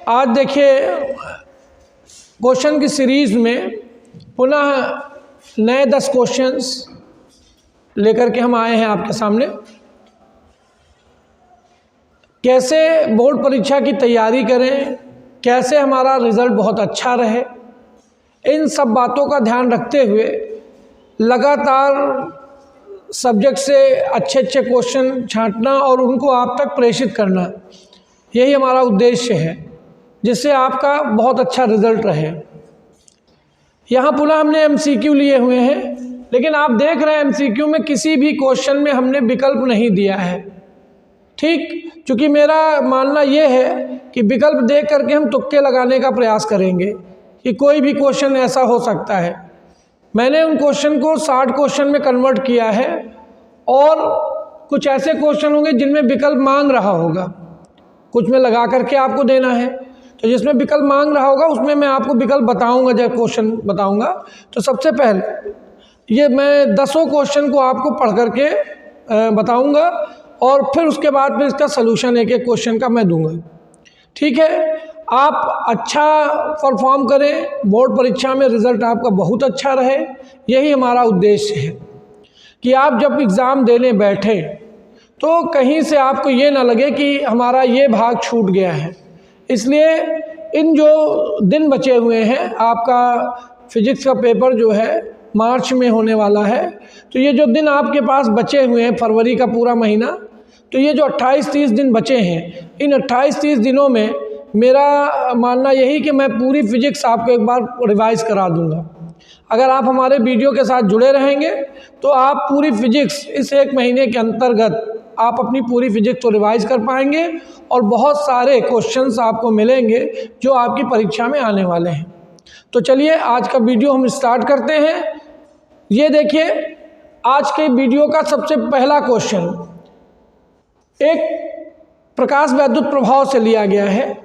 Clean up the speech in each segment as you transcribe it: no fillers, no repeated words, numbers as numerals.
आज देखिए क्वेश्चन की सीरीज़ में पुनः नए 10 क्वेश्चंस लेकर के हम आए हैं आपके सामने। कैसे बोर्ड परीक्षा की तैयारी करें, कैसे हमारा रिज़ल्ट बहुत अच्छा रहे, इन सब बातों का ध्यान रखते हुए लगातार सब्जेक्ट से अच्छे अच्छे क्वेश्चन छांटना और उनको आप तक प्रेषित करना, यही हमारा उद्देश्य है, जिससे आपका बहुत अच्छा रिज़ल्ट रहे। यहाँ पुनः हमने MCQ लिए हुए हैं, लेकिन आप देख रहे हैं MCQ में किसी भी क्वेश्चन में हमने विकल्प नहीं दिया है। ठीक, क्योंकि मेरा मानना ये है कि विकल्प देख करके हम तुक्के लगाने का प्रयास करेंगे कि कोई भी क्वेश्चन ऐसा हो सकता है। मैंने उन क्वेश्चन को 60 क्वेश्चन में कन्वर्ट किया है और कुछ ऐसे क्वेश्चन होंगे जिनमें विकल्प मांग रहा होगा, कुछ में लगा करके आपको देना है। तो जिसमें विकल्प मांग रहा होगा उसमें मैं आपको विकल्प बताऊंगा, जब क्वेश्चन बताऊंगा। तो सबसे पहले ये मैं 10 क्वेश्चन को आपको पढ़ करके बताऊंगा और फिर उसके बाद में इसका सलूशन एक एक क्वेश्चन का मैं दूंगा। ठीक है, आप अच्छा परफॉर्म करें, बोर्ड परीक्षा में रिज़ल्ट आपका बहुत अच्छा रहे, यही हमारा उद्देश्य है कि आप जब एग्ज़ाम देने बैठें तो कहीं से आपको ये ना लगे कि हमारा ये भाग छूट गया है। इसलिए इन जो दिन बचे हुए हैं, आपका फिजिक्स का पेपर जो है मार्च में होने वाला है, तो ये जो दिन आपके पास बचे हुए हैं, फरवरी का पूरा महीना, तो ये जो 28-30 दिन बचे हैं, इन 28-30 दिनों में मेरा मानना यही कि मैं पूरी फिजिक्स आपको एक बार रिवाइज़ करा दूंगा। अगर आप हमारे वीडियो के साथ जुड़े रहेंगे तो आप पूरी फिजिक्स इस 1 महीने के अंतर्गत आप अपनी पूरी फिजिक्स को रिवाइज़ कर पाएंगे और बहुत सारे क्वेश्चंस आपको मिलेंगे जो आपकी परीक्षा में आने वाले हैं। तो चलिए आज का वीडियो हम स्टार्ट करते हैं। ये देखिए, आज के वीडियो का सबसे पहला क्वेश्चन एक प्रकाश वैद्युत प्रभाव से लिया गया है।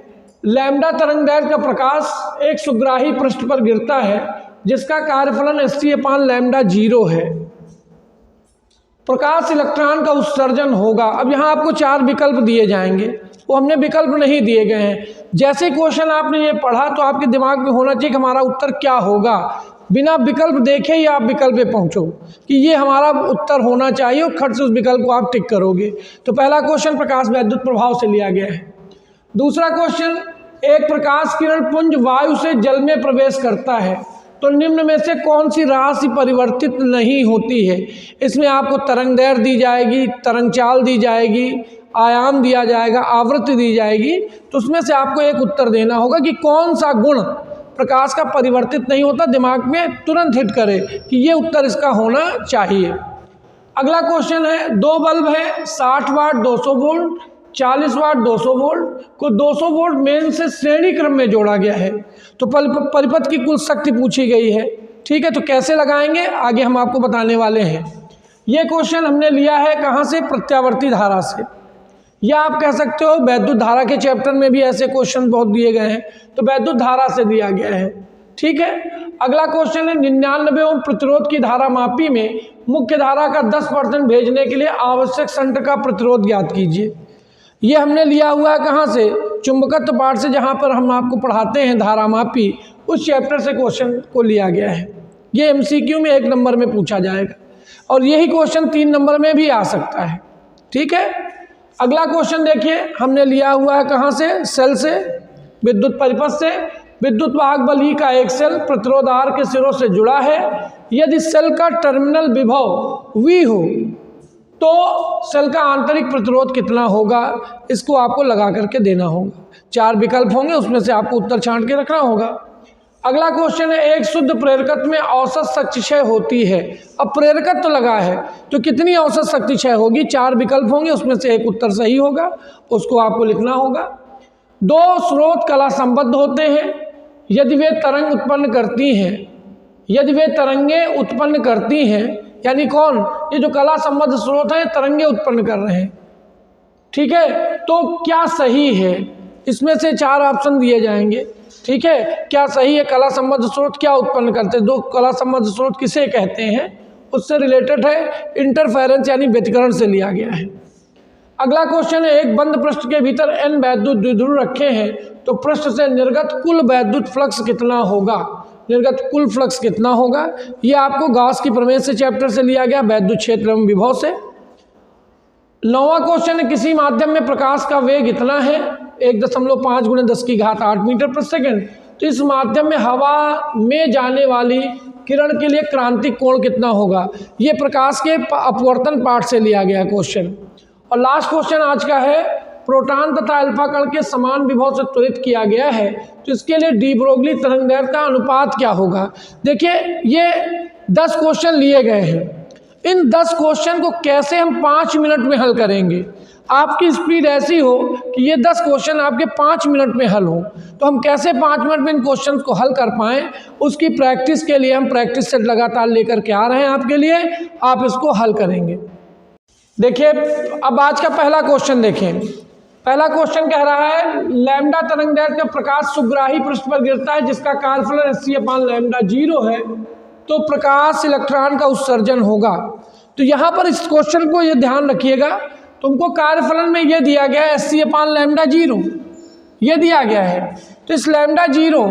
लैम्डा तरंगदैर्घ्य का प्रकाश एक सुग्राही पृष्ठ पर गिरता है जिसका कार्यफलन Sc/λ 0 है। प्रकाश इलेक्ट्रॉन का उत्सर्जन होगा। अब यहाँ आपको 4 विकल्प दिए जाएंगे, वो हमने विकल्प नहीं दिए गए हैं। जैसे क्वेश्चन आपने ये पढ़ा तो आपके दिमाग में होना चाहिए कि हमारा उत्तर क्या होगा। बिना विकल्प देखे ही आप विकल्प पे पहुँचो कि ये हमारा उत्तर होना चाहिए और खट से उस विकल्प को आप टिक करोगे। तो पहला क्वेश्चन प्रकाश वैद्युत प्रभाव से लिया गया है। दूसरा क्वेश्चन, एक प्रकाश किरण पुंज वायु से जल में प्रवेश करता है तो निम्न में से कौन सी राशि परिवर्तित नहीं होती है। इसमें आपको तरंगदैर्घ्य दी जाएगी, तरंग चाल दी जाएगी, आयाम दिया जाएगा, आवृत्ति दी जाएगी। तो उसमें से आपको एक उत्तर देना होगा कि कौन सा गुण प्रकाश का परिवर्तित नहीं होता, दिमाग में तुरंत हिट करे कि ये उत्तर इसका होना चाहिए। अगला क्वेश्चन है, 2 बल्ब है, 60 वाट 200 वोल्ट, 40 वाट 200 वोल्ट को 200 वोल्ट मेन से श्रेणी क्रम में जोड़ा गया है। तो परिपथ की कुल शक्ति पूछी गई है। ठीक है, तो कैसे लगाएंगे आगे हम आपको बताने वाले हैं। ये क्वेश्चन हमने लिया है कहाँ से, प्रत्यावर्ती धारा से, या आप कह सकते हो वैद्युत धारा के चैप्टर में भी ऐसे क्वेश्चन बहुत दिए गए हैं, तो वैद्युत धारा से दिया गया है। ठीक है, अगला क्वेश्चन है, 99 ओम प्रतिरोध की धारा मापी में मुख्य धारा का 10% भेजने के लिए आवश्यक शंट का प्रतिरोध ज्ञात कीजिए। ये हमने लिया हुआ है कहाँ से, चुंबकत्व पाठ से, जहाँ पर हम आपको पढ़ाते हैं धारा मापी, उस चैप्टर से क्वेश्चन को लिया गया है। ये MCQ में 1 नंबर में पूछा जाएगा और यही क्वेश्चन 3 नंबर में भी आ सकता है। ठीक है, अगला क्वेश्चन देखिए, हमने लिया हुआ है कहाँ से, सेल से, विद्युत परिपथ से। विद्युत वाहक बल E का एक सेल प्रतिरोध R के सिरों से जुड़ा है। यदि सेल का टर्मिनल विभव V हो तो सेल का आंतरिक प्रतिरोध कितना होगा, इसको आपको लगा करके देना होगा। 4 विकल्प होंगे, उसमें से आपको उत्तर छांट के रखना होगा। अगला क्वेश्चन है, एक शुद्ध प्रेरकत्व में औसत शक्ति क्षय होती है। अब प्रेरकत्व तो लगा है तो कितनी औसत शक्ति क्षय होगी, 4 विकल्प होंगे, उसमें से एक उत्तर सही होगा, उसको आपको लिखना होगा। 2 स्रोत कला संबद्ध होते हैं यदि वे तरंग उत्पन्न करती हैं, यदि वे तरंगे उत्पन्न करती हैं, यानी कौन, ये जो कला संबद्ध स्रोत हैं तरंगे उत्पन्न कर रहे हैं। ठीक है, तो क्या सही है, इसमें से 4 ऑप्शन दिए जाएंगे। ठीक है, क्या सही है, कला संबद्ध स्रोत क्या उत्पन्न करते हैं, 2 कला संबद्ध स्रोत किसे कहते हैं, उससे रिलेटेड है। इंटरफेरेंस यानी व्यतिकरण से लिया गया है। अगला क्वेश्चन है, एक बंद पृष्ठ के भीतर n वैद्युत द्विध्रुव रखे हैं तो पृष्ठ से निर्गत कुल वैद्युत फ्लक्स कितना होगा। निर्गत कुल फ्लक्स कितना होगा, ये आपको गॉस की प्रमेय से चैप्टर से लिया गया, वैद्युत क्षेत्र एवं विभव से। 9वां क्वेश्चन है, किसी माध्यम में प्रकाश का वेग इतना है 1.5 × 10⁸ मीटर प्रति सेकंड, तो इस माध्यम में हवा में जाने वाली किरण के लिए क्रांतिक कोण कितना होगा। ये प्रकाश के अपवर्तन पाठ से लिया गया क्वेश्चन। और लास्ट क्वेश्चन आज का है, प्रोटॉन तथा अल्फा कण के समान विभव से त्वरित किया गया है तो इसके लिए डी ब्रोगली तरंगदैर्घ्य का अनुपात क्या होगा। देखिए ये 10 क्वेश्चन लिए गए हैं, इन 10 क्वेश्चन को कैसे हम 5 मिनट में हल करेंगे। आपकी स्पीड ऐसी हो कि ये 10 क्वेश्चन आपके 5 मिनट में हल हो, तो हम कैसे 5 मिनट में इन क्वेश्चन को हल कर पाएँ, उसकी प्रैक्टिस के लिए हम प्रैक्टिस सेट लगातार लेकर के आ रहे हैं आपके लिए, आप इसको हल करेंगे। देखिए अब आज का पहला क्वेश्चन देखें। पहला क्वेश्चन कह रहा है, लैम्डा तरंगदैर्घ्य का प्रकाश सुग्राही पृष्ठ पर गिरता है जिसका कार्यफलन hc/λ 0 है, तो प्रकाश इलेक्ट्रॉन का उत्सर्जन होगा। तो यहाँ पर इस क्वेश्चन को ये ध्यान रखिएगा, तुमको कार्यफलन में ये दिया गया है hc/λ 0, ये दिया गया है। तो इस लैम्डा 0,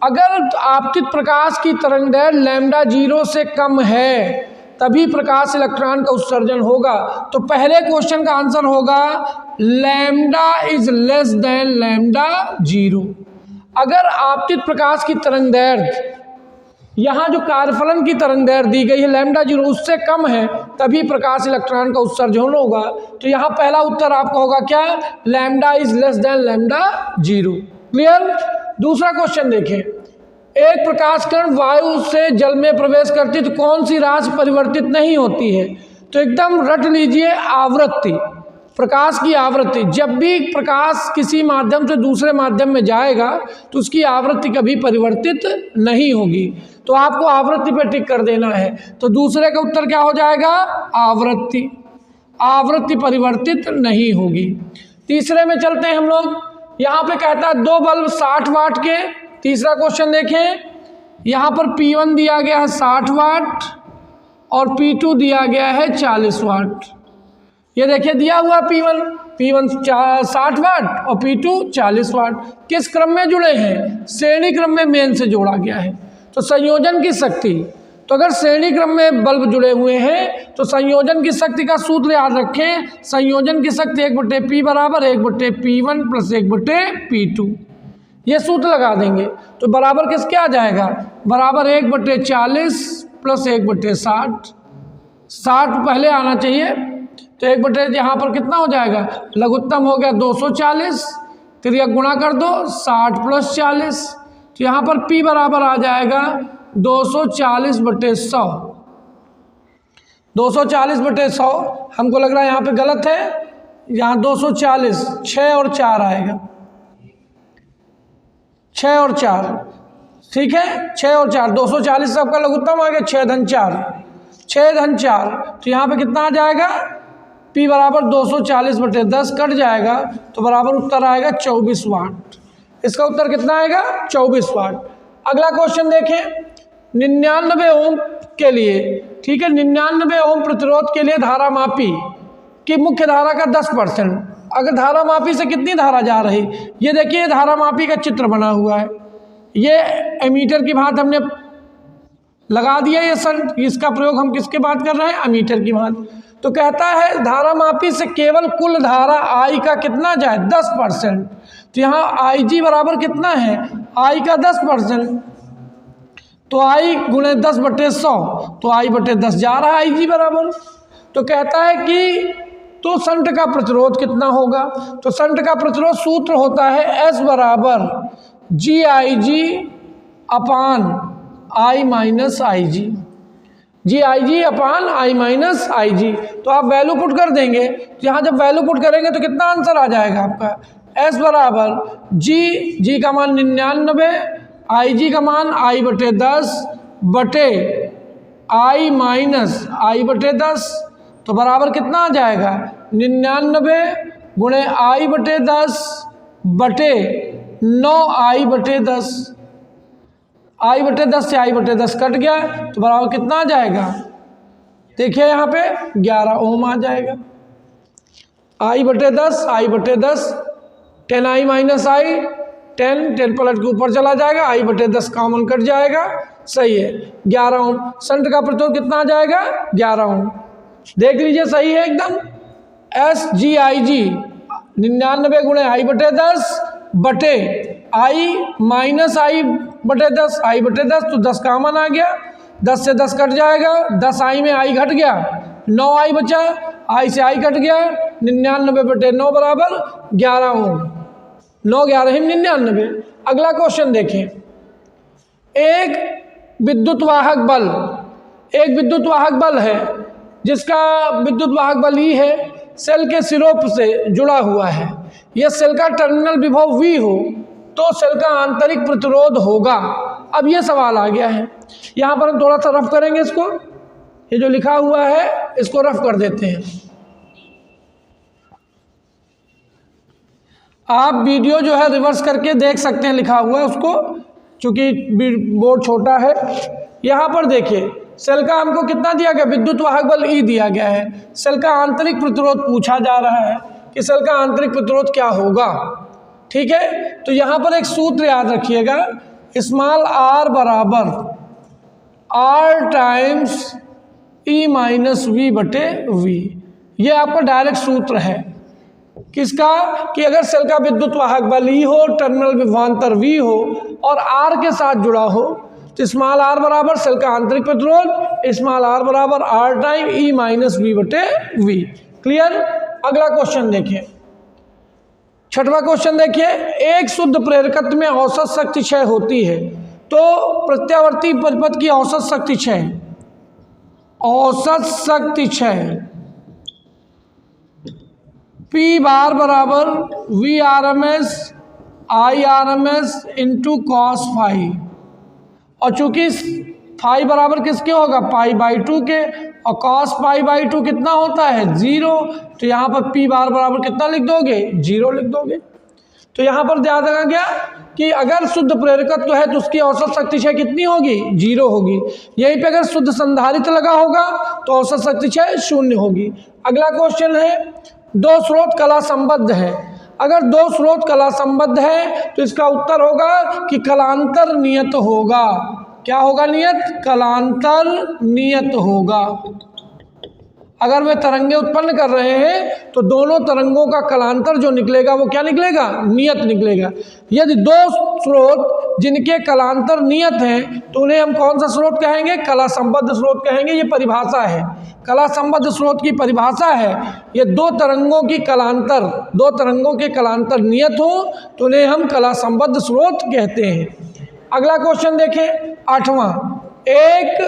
अगर आपतित प्रकाश की तरंगदैर्घ्य लैम्डा 0 से कम है तभी प्रकाश इलेक्ट्रॉन का उत्सर्जन होगा। तो पहले क्वेश्चन का आंसर होगा lambda is less than lambda 0। अगर आपतित प्रकाश की तरंगदैर्घ्य, यहाँ जो कार्यफलन की तरंगदैर्घ्य दी गई है लैम्डा 0 उससे कम है तभी प्रकाश इलेक्ट्रॉन का उत्सर्जन होगा। तो यहाँ पहला उत्तर आपका होगा क्या, lambda is less than lambda 0। Clear. दूसरा क्वेश्चन देखें, एक प्रकाश कण वायु से जल में प्रवेश करती तो कौन सी राशि परिवर्तित नहीं होती है। तो एकदम रट लीजिए, आवृत्ति, प्रकाश की आवृत्ति। जब भी प्रकाश किसी माध्यम से दूसरे माध्यम में जाएगा तो उसकी आवृत्ति कभी परिवर्तित नहीं होगी, तो आपको आवृत्ति पे टिक कर देना है। तो दूसरे का उत्तर क्या हो जाएगा, आवृत्ति, आवृत्ति परिवर्तित नहीं होगी। तीसरे में चलते हैं हम लोग, यहाँ पे कहता है 2 बल्ब 60 वाट के। तीसरा क्वेश्चन देखें, यहाँ पर P1 दिया गया है 60 वाट और P2 दिया गया है 40 वाट। ये देखिए दिया हुआ P1 60 वाट और P2 40 वाट। किस क्रम में जुड़े हैं, श्रेणी क्रम में मेन से जोड़ा गया है। तो संयोजन की शक्ति, तो अगर श्रेणी क्रम में बल्ब जुड़े हुए हैं तो संयोजन की शक्ति का सूत्र याद रखें, संयोजन की शक्ति 1/P बराबर 1/P1 प्लस 1/P2। ये सूत्र लगा देंगे तो बराबर किसके आ जाएगा, बराबर 1/40 प्लस 1/60। 60 पहले आना चाहिए, तो 1/, यहाँ पर कितना हो जाएगा, लघुत्तम हो गया 240, त्रियक गुणा कर दो 60 प्लस 40, तो यहाँ पर P बराबर आ जाएगा 240/100। 240/100 हमको लग रहा है यहाँ पे गलत है, यहाँ 240, 6 और 4 आएगा, 6 और 4, ठीक है, 6 और 4, 240 सबका लघुत्तम आ गया 6 धन 4, 6 धन 4, तो यहाँ पे कितना आ जाएगा, P बराबर 240/10 कट जाएगा तो बराबर उत्तर आएगा 24 वाट। इसका उत्तर कितना आएगा, 24 वाट। अगला क्वेश्चन देखें, 99 ओम के लिए, ठीक है, 99 ओम प्रतिरोध के लिए धारा मापी कि मुख्य धारा का 10%, अगर धारा मापी से कितनी धारा जा रही, ये देखिए धारा मापी का चित्र बना हुआ है, ये एमीटर की भांति हमने लगा दिया ये शंट, इसका प्रयोग हम किसके बात कर रहे हैं, एमीटर की भांति। तो कहता है धारा मापी से केवल कुल धारा I का कितना जाए, 10%। तो यहाँ IG बराबर कितना है, I का 10%, तो I गुणे 10/100, तो I/10 जा रहा है IG बराबर। तो कहता है कि तो शंट का प्रतिरोध कितना होगा, तो शंट का प्रतिरोध सूत्र होता है S बराबर GIG upon I minus IG, GIG upon I minus IG। तो आप वैल्यू पुट कर देंगे, तो यहाँ जब वैल्यू पुट करेंगे तो कितना आंसर आ जाएगा आपका, S बराबर G का मान 99, IG का मान I/10 बटे I माइनस I/10, तो बराबर कितना आ जाएगा, 99 गुणे I/10 बटे 9I/10, I/10 से I/10 कट गया तो बराबर कितना आ जाएगा, देखिए यहाँ पे 11 ओम आ जाएगा। आई बटे 10, आई बटे 10, 10i माइनस आई, 10 पलट के ऊपर चला जाएगा, आई बटे 10 कॉमन कट जाएगा, सही है। 11 ओम शंट का प्रतिरोध कितना आ जाएगा? 11 ओम। देख लीजिए सही है एकदम। SGIG 99 गुणे आई बटे 10 बटे आई माइनस आई बटे 10, आई बटे 10 तो 10 कॉमन आ गया, 10 से 10 कट जाएगा, 10 आई में आई घट गया, 9 आई बचा, आई से आई कट गया, 99 बटे 9 बराबर 11 ओम। 9 11 99। अगला क्वेश्चन देखें। एक विद्युत वाहक बल है जिसका विद्युत वाहक बल E है, सेल के सिरों से जुड़ा हुआ है। यह सेल का टर्मिनल विभव V हो तो सेल का आंतरिक प्रतिरोध होगा। अब ये सवाल आ गया है, यहाँ पर हम थोड़ा सा रफ करेंगे इसको, ये जो लिखा हुआ है इसको रफ कर देते हैं। आप वीडियो जो है रिवर्स करके देख सकते हैं लिखा हुआ है उसको, चूँकि बोर्ड छोटा है। यहाँ पर देखिए सेल का हमको कितना दिया गया? विद्युत वाहक बल E दिया गया है। सेल का आंतरिक प्रतिरोध पूछा जा रहा है कि सेल का आंतरिक प्रतिरोध क्या होगा। ठीक है, तो यहाँ पर एक सूत्र याद रखिएगा, स्मॉल r बराबर R times E minus V बटे V। ये आपका डायरेक्ट सूत्र है किसका? कि अगर सेल का विद्युत वाहक बल E हो, टर्मिनल विभवांतर V हो और R के साथ जुड़ा हो तो स्मॉल r बराबर सेल का आंतरिक प्रतिरोध, स्मॉल r बराबर R time E minus V बटे V। क्लियर? अगला क्वेश्चन देखिए, 6वां क्वेश्चन देखिए। एक शुद्ध प्रेरकत्व में औसत शक्ति क्षय होती है तो प्रत्यावर्ती परिपथ की औसत शक्ति क्षय P बार बराबर VRMS IRMS into cos phi, और चूंकि फाई बराबर किसके होगा? पाई बाई 2 के, और कॉस पाई बाई 2 कितना होता है? 0। तो यहाँ पर P बार बराबर कितना लिख दोगे? 0 लिख दोगे। तो यहाँ पर याद रखा गया कि अगर शुद्ध प्रेरकत्व है तो उसकी औसत शक्ति क्षय कितनी होगी? 0 होगी। यहीं पे अगर शुद्ध संधारित्र लगा होगा तो औसत शक्ति क्षय 0 होगी। अगला क्वेश्चन है, दो स्रोत कला संबद्ध है। अगर दो स्रोत कला संबद्ध है तो इसका उत्तर होगा कि कलांतर नियत होगा। क्या होगा? नियत, कलांतर नियत होगा। अगर वे तरंगे उत्पन्न कर रहे हैं तो दोनों तरंगों का कलांतर जो निकलेगा वो क्या निकलेगा? नियत निकलेगा। यदि दो स्रोत जिनके कलांतर नियत हैं तो उन्हें हम कौन सा स्रोत कहेंगे? कला संबद्ध स्रोत कहेंगे। ये परिभाषा है, कला संबद्ध स्रोत की परिभाषा है। ये दो तरंगों के कलांतर नियत हो तो उन्हें हम कला संबद्ध स्रोत कहते हैं। अगला क्वेश्चन देखें, 8वां। एक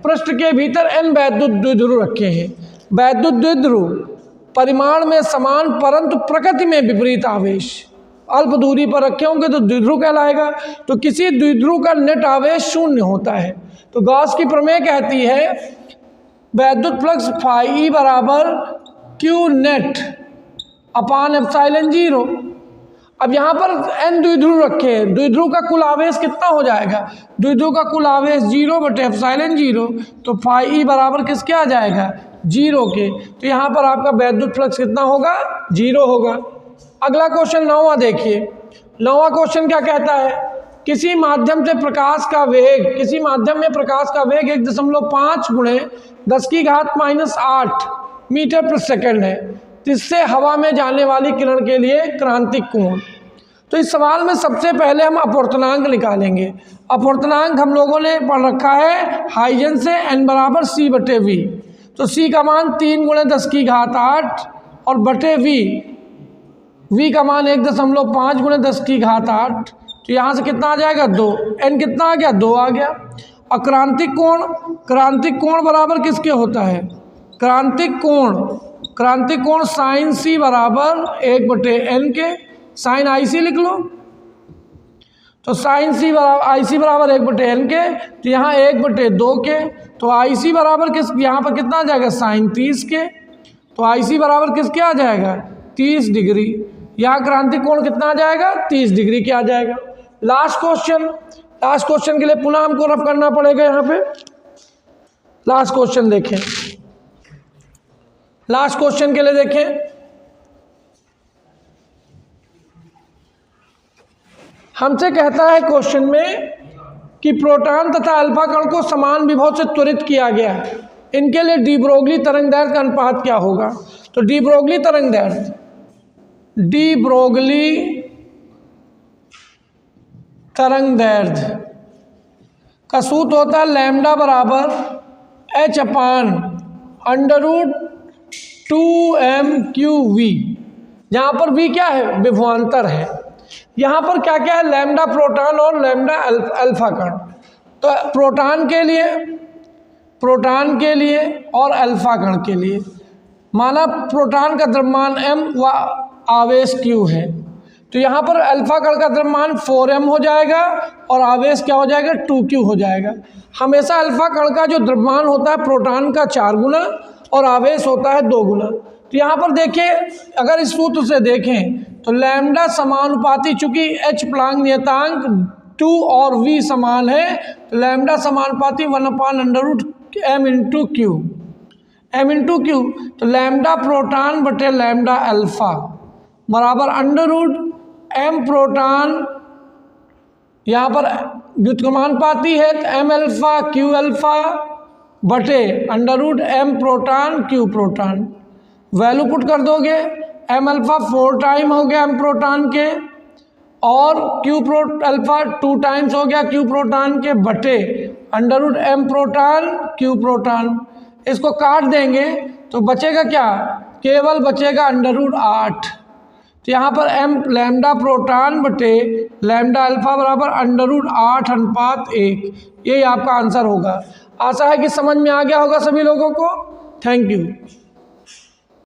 पृष्ठ के भीतर n वैद्युत द्विध्रुव रखे हैं। वैद्युत द्विध्रुव परिमाण में समान परंतु प्रकृति में विपरीत आवेश अल्प दूरी पर रखे होंगे तो द्विध्रुव कहलाएगा। तो किसी द्विध्रुव का नेट आवेश 0 होता है। तो गॉस की प्रमेय कहती है वैद्युत फ्लक्स फाई बराबर Q नेट अपान एप्सिलॉन 0। अब यहाँ पर n द्विध्रुव रखे हैं, द्विध्रुव का कुल आवेश कितना हो जाएगा? द्विध्रुव का कुल आवेश 0 बटे एप्सिलॉन 0, तो फाई बराबर किसके आ जाएगा? 0 के। तो यहाँ पर आपका वैद्युत फ्लक्स कितना होगा? 0 होगा। अगला क्वेश्चन 9वां देखिए। 9वां क्वेश्चन क्या कहता है? किसी माध्यम में प्रकाश का वेग 1.5 गुणे 10⁻⁻8 मीटर प्रति सेकंड है, जिससे हवा में जाने वाली किरण के लिए क्रांतिक कोण। तो इस सवाल में सबसे पहले हम अपवर्तनांक निकालेंगे। अपवर्तनांक हम लोगों ने पढ़ रखा है हाइजन से, n बराबर c बटे v। तो c का मान 3 गुणे 10⁸ और बटे v का मान 1.5 गुणे 10⁸। तो यहाँ से कितना आ जाएगा? 2। n कितना आ गया? 2 आ गया। और क्रांतिक कोण बराबर किसके होता है? क्रांतिक कोण साइन c बराबर 1/n के। साइन IC लिख लो। तो साइन c बराबर IC बराबर 1/n के, तो यहाँ 1/2 के। तो IC बराबर यहाँ पर कितना आ जाएगा? साइन 30 के। तो IC बराबर किसके आ जाएगा? 30 डिग्री। यहाँ क्रांतिक कोण कितना आ जाएगा? 30 डिग्री के आ जाएगा। लास्ट क्वेश्चन के लिए पुनः हमको रफ करना पड़ेगा। यहाँ पे लास्ट क्वेश्चन के लिए देखें। हमसे कहता है क्वेश्चन में कि प्रोटॉन तथा अल्फा कण को समान विभव से त्वरित किया गया है, इनके लिए डी ब्रोगली तरंगदैर्घ्य का अनुपात क्या होगा। तो डी ब्रोगली तरंगदैर्घ्य का सूत्र होता है लैम्डा बराबर h/√2m/q_v। यहाँ पर v क्या है, विभवांतर है। यहाँ पर क्या क्या है, लैम्डा प्रोटॉन और लैम्डा अल्फा कण। तो प्रोटॉन के लिए और अल्फा कण के लिए, माना प्रोटॉन का द्रव्यमान m व आवेश q है, तो यहाँ पर अल्फा कण का द्रव्यमान 4m हो जाएगा और आवेश क्या हो जाएगा, 2q हो जाएगा। हमेशा अल्फा कण का जो द्रव्यमान होता है प्रोटॉन का 4 गुना और आवेश होता है 2 गुना। तो यहाँ पर देखिए, अगर इस सूत्र से देखें तो लैम्डा समानुपाती, चूंकि h प्लांक नियतांक 2 और v समान है, तो लैम्डा समानुपाती 1/m/q। तो लैम्डा प्रोटॉन बटे लैम्डा अल्फा बराबर √m प्रोटॉन, यहाँ पर व्युत्क्रमानुपाती है तो m अल्फा q अल्फा बटे √m proton q proton. Value put कर दोगे, m अल्फा 4 टाइम हो गया m प्रोटॉन के और q अल्फा 2 टाइम्स हो गया q प्रोटॉन के बटे √m प्रोटॉन q प्रोटॉन। इसको काट देंगे तो बचेगा क्या, केवल बचेगा √8। तो यहाँ पर m लैम्डा प्रोटॉन बटे लैम्डा अल्फा बराबर √8:1। यही आपका आंसर होगा। आशा है कि समझ में आ गया होगा सभी लोगों को। Thank you.